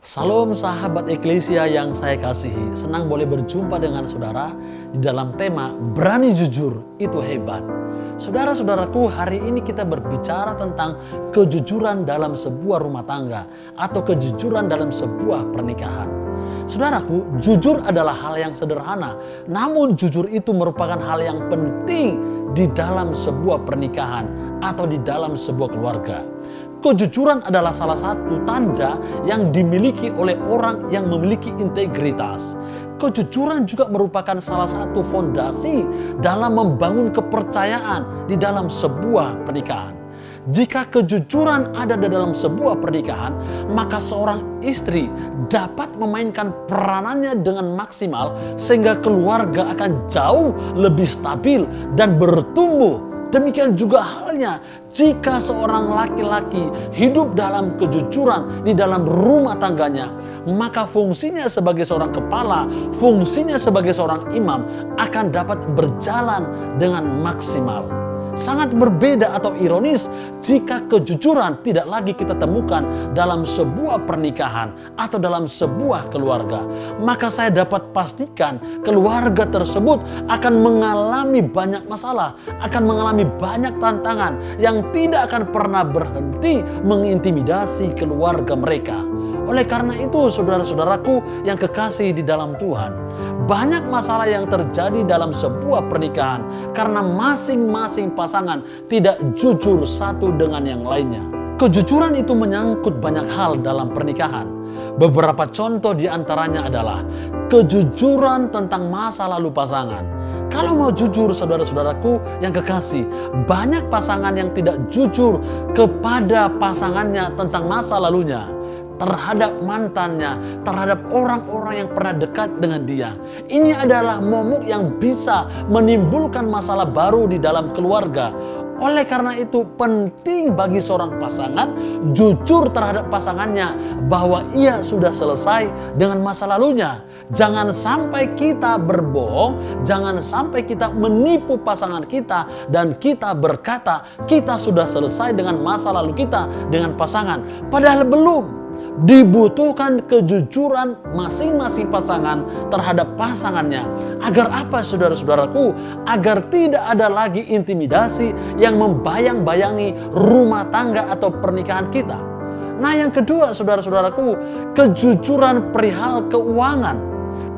Salam sahabat Eklesia yang saya kasihi. Senang boleh berjumpa dengan saudara di dalam tema berani jujur itu hebat. Saudara-saudaraku, hari ini kita berbicara tentang kejujuran dalam sebuah rumah tangga atau kejujuran dalam sebuah pernikahan. Saudaraku, jujur adalah hal yang sederhana, namun jujur itu merupakan hal yang penting di dalam sebuah pernikahan atau di dalam sebuah keluarga. Kejujuran adalah salah satu tanda yang dimiliki oleh orang yang memiliki integritas. Kejujuran juga merupakan salah satu fondasi dalam membangun kepercayaan di dalam sebuah pernikahan. Jika kejujuran ada di dalam sebuah pernikahan, maka seorang istri dapat memainkan peranannya dengan maksimal sehingga keluarga akan jauh lebih stabil dan bertumbuh. Demikian juga halnya jika seorang laki-laki hidup dalam kejujuran di dalam rumah tangganya, maka fungsinya sebagai seorang kepala, fungsinya sebagai seorang imam akan dapat berjalan dengan maksimal. Sangat berbeda atau ironis jika kejujuran tidak lagi kita temukan dalam sebuah pernikahan atau dalam sebuah keluarga. Maka saya dapat pastikan keluarga tersebut akan mengalami banyak masalah, akan mengalami banyak tantangan yang tidak akan pernah berhenti mengintimidasi keluarga mereka. Oleh karena itu, saudara-saudaraku yang kekasih di dalam Tuhan, banyak masalah yang terjadi dalam sebuah pernikahan karena masing-masing pasangan tidak jujur satu dengan yang lainnya. Kejujuran itu menyangkut banyak hal dalam pernikahan. Beberapa contoh diantaranya adalah kejujuran tentang masa lalu pasangan. Kalau mau jujur, saudara-saudaraku yang kekasih, banyak pasangan yang tidak jujur kepada pasangannya tentang masa lalunya, terhadap mantannya, terhadap orang-orang yang pernah dekat dengan dia. Ini adalah momok yang bisa menimbulkan masalah baru di dalam keluarga. Oleh karena itu penting bagi seorang pasangan jujur terhadap pasangannya bahwa ia sudah selesai dengan masa lalunya. Jangan sampai kita berbohong, jangan sampai kita menipu pasangan kita dan kita berkata kita sudah selesai dengan masa lalu kita dengan pasangan. Padahal belum. Dibutuhkan kejujuran masing-masing pasangan terhadap pasangannya. Agar apa, saudara-saudaraku? Agar tidak ada lagi intimidasi yang membayang-bayangi rumah tangga atau pernikahan kita. Nah, yang kedua, saudara-saudaraku, kejujuran perihal keuangan.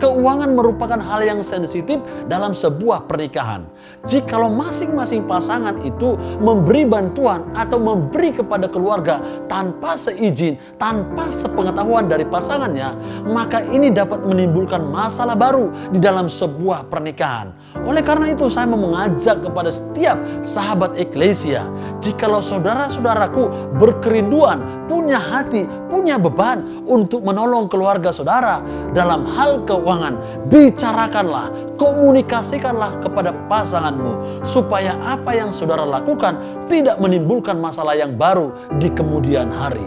Keuangan merupakan hal yang sensitif dalam sebuah pernikahan. Jikalau masing-masing pasangan itu memberi bantuan atau memberi kepada keluarga tanpa seizin, tanpa sepengetahuan dari pasangannya, maka ini dapat menimbulkan masalah baru di dalam sebuah pernikahan. Oleh karena itu saya mau mengajak kepada setiap sahabat Eklesia, jikalau saudara-saudaraku berkerinduan, punya hati, punya beban untuk menolong keluarga saudara dalam hal keuangan, bicarakanlah, komunikasikanlah kepada pasanganmu supaya apa yang saudara lakukan tidak menimbulkan masalah yang baru di kemudian hari.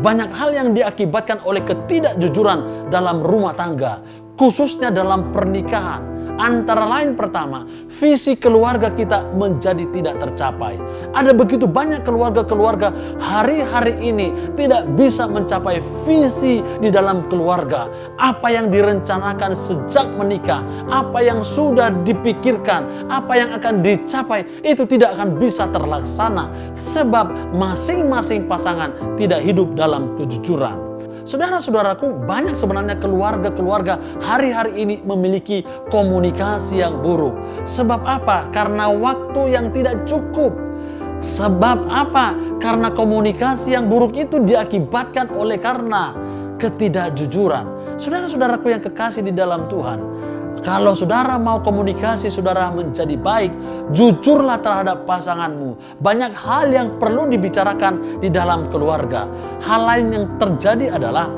Banyak hal yang diakibatkan oleh ketidakjujuran dalam rumah tangga, khususnya dalam pernikahan. Antara lain pertama, visi keluarga kita menjadi tidak tercapai. Ada begitu banyak keluarga-keluarga hari-hari ini tidak bisa mencapai visi di dalam keluarga. Apa yang direncanakan sejak menikah, apa yang sudah dipikirkan, apa yang akan dicapai, itu tidak akan bisa terlaksana. Sebab masing-masing pasangan tidak hidup dalam kejujuran. Saudara-saudaraku, banyak sebenarnya keluarga-keluarga hari-hari ini memiliki komunikasi yang buruk. Sebab apa? Karena waktu yang tidak cukup. Sebab apa? Karena komunikasi yang buruk itu diakibatkan oleh karena ketidakjujuran. Saudara-saudaraku yang kekasih di dalam Tuhan, kalau saudara mau komunikasi saudara menjadi baik, jujurlah terhadap pasanganmu. Banyak hal yang perlu dibicarakan di dalam keluarga. Hal lain yang terjadi adalah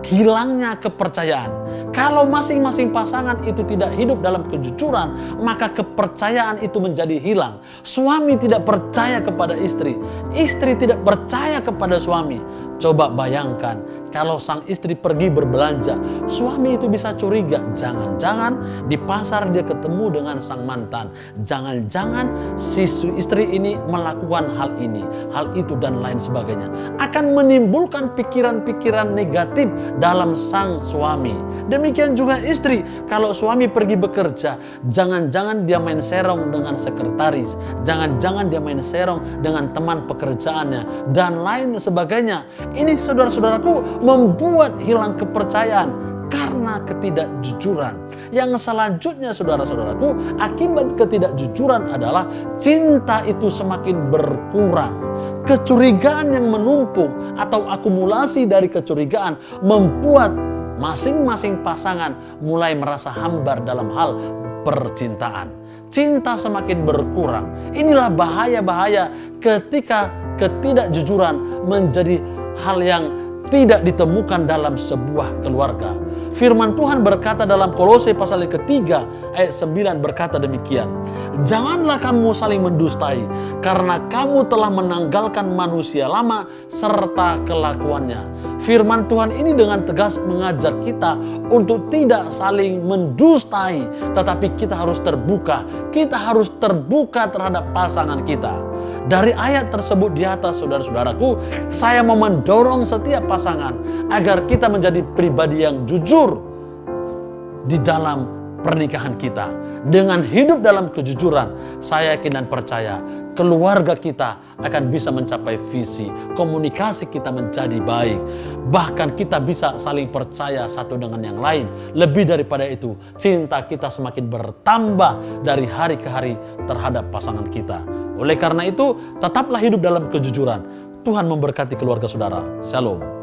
hilangnya kepercayaan. Kalau masing-masing pasangan itu tidak hidup dalam kejujuran, maka kepercayaan itu menjadi hilang. Suami tidak percaya kepada istri, istri tidak percaya kepada suami. Coba bayangkan, kalau sang istri pergi berbelanja, suami itu bisa curiga, jangan-jangan di pasar dia ketemu dengan sang mantan, jangan-jangan si istri ini melakukan hal ini, hal itu dan lain sebagainya. Akan menimbulkan pikiran-pikiran negatif dalam sang suami. Demikian juga istri, kalau suami pergi bekerja, jangan-jangan dia main serong dengan sekretaris, jangan-jangan dia main serong dengan teman pekerjaannya dan lain sebagainya. Ini saudara-saudaraku membuat hilang kepercayaan karena ketidakjujuran. Yang selanjutnya saudara-saudaraku, akibat ketidakjujuran adalah cinta itu semakin berkurang. Kecurigaan yang menumpuk atau akumulasi dari kecurigaan membuat masing-masing pasangan mulai merasa hambar dalam hal percintaan. Cinta semakin berkurang. Inilah bahaya-bahaya ketika ketidakjujuran menjadi hal yang tidak ditemukan dalam sebuah keluarga. Firman Tuhan berkata dalam Kolose pasal ketiga ayat 9 berkata demikian. Janganlah kamu saling mendustai, karena kamu telah menanggalkan manusia lama serta kelakuannya. Firman Tuhan ini dengan tegas mengajar kita untuk tidak saling mendustai, tetapi kita harus terbuka. Kita harus terbuka terhadap pasangan kita. Dari ayat tersebut di atas, saudara-saudaraku, saya mau mendorong setiap pasangan agar kita menjadi pribadi yang jujur di dalam pernikahan kita. Dengan hidup dalam kejujuran, saya yakin dan percaya keluarga kita akan bisa mencapai visi, komunikasi kita menjadi baik. Bahkan kita bisa saling percaya satu dengan yang lain. Lebih daripada itu, cinta kita semakin bertambah dari hari ke hari terhadap pasangan kita. Oleh karena itu, tetaplah hidup dalam kejujuran. Tuhan memberkati keluarga saudara. Shalom.